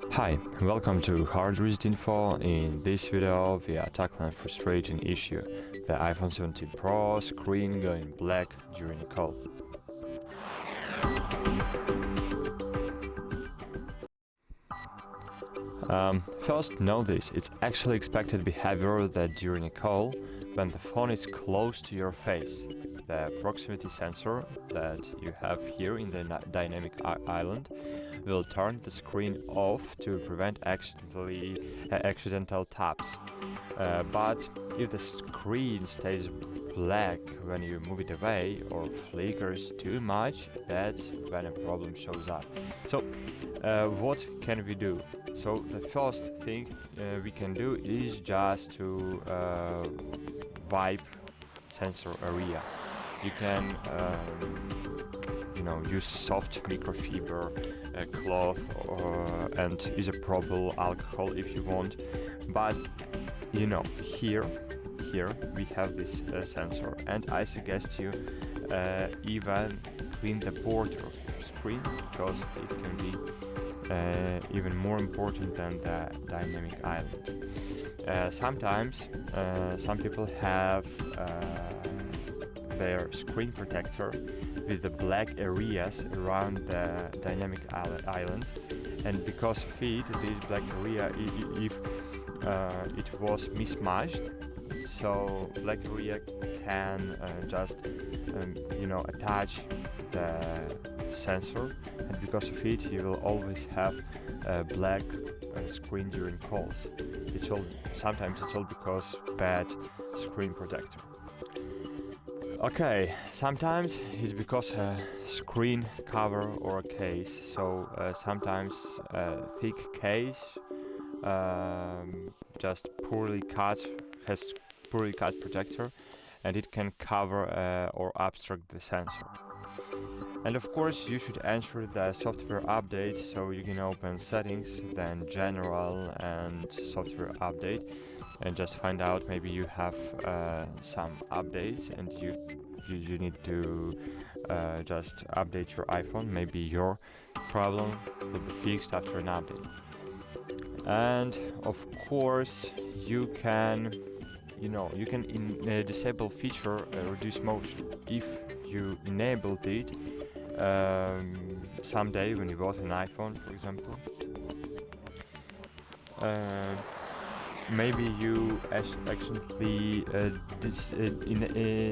Hi, welcome to HardReset.Info. In this video, we are tackling a frustrating issue: the iPhone 17 Pro screen going black during a call. First, know this: it's actually expected behavior that during a call, when the phone is close to your face, the proximity sensor that you have here in the dynamic island will turn the screen off to prevent accidental taps. But if the screen stays black when you move it away or flickers too much, that's when a problem shows up. So what can we do? So the first thing we can do is just to wipe sensor area. You can use soft microfiber cloth and isopropyl alcohol if you want, but here we have this sensor, and I suggest you even clean the border of your screen, because it can be even more important than the dynamic island. Sometimes some people have their screen protector with the black areas around the dynamic island, and because of it, this black area, if it was mismatched, so black area can just attach the sensor, and because of it you will always have a black screen during calls. Sometimes it's all because bad screen protector. Okay, sometimes it's because a screen cover or a case. So sometimes a thick case just has poorly cut protector, and it can cover or obstruct the sensor. And of course, you should ensure the software update, so you can open settings, then general and software update, and just find out maybe you have some updates and you need to just update your iPhone. Maybe your problem will be fixed after an update. And of course, you can disable feature reduce motion. If you enabled it someday when you bought an iPhone, for example, maybe you accidentally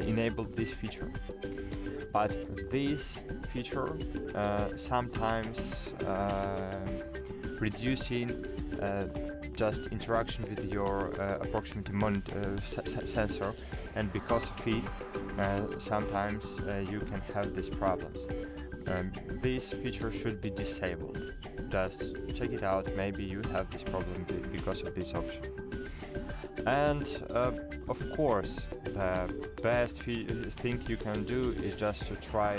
enabled this feature, but this feature sometimes reducing just interaction with your proximity sensor, and because of it sometimes you can have these problems. This feature should be disabled. Just check it out, maybe you have this problem because of this option. And of course, the best thing you can do is just try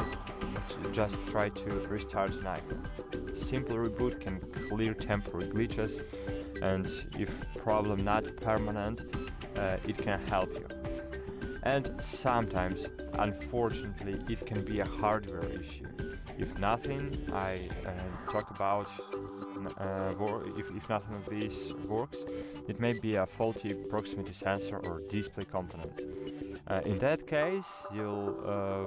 to restart an iPhone. Simple reboot can clear temporary glitches, and if problem not permanent, it can help you. And sometimes, unfortunately, it can be a hardware issue. If nothing I talk about, if nothing of this works, it may be a faulty proximity sensor or display component. In that case, you'll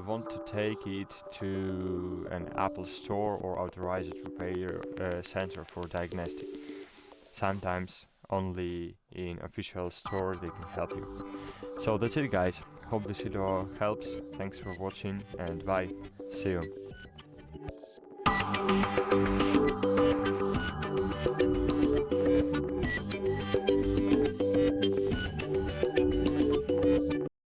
want to take it to an Apple store or authorized repair center for diagnostic. Sometimes only in official store they can help you. So that's it, guys. Hope this video helps. Thanks for watching, and bye. See you.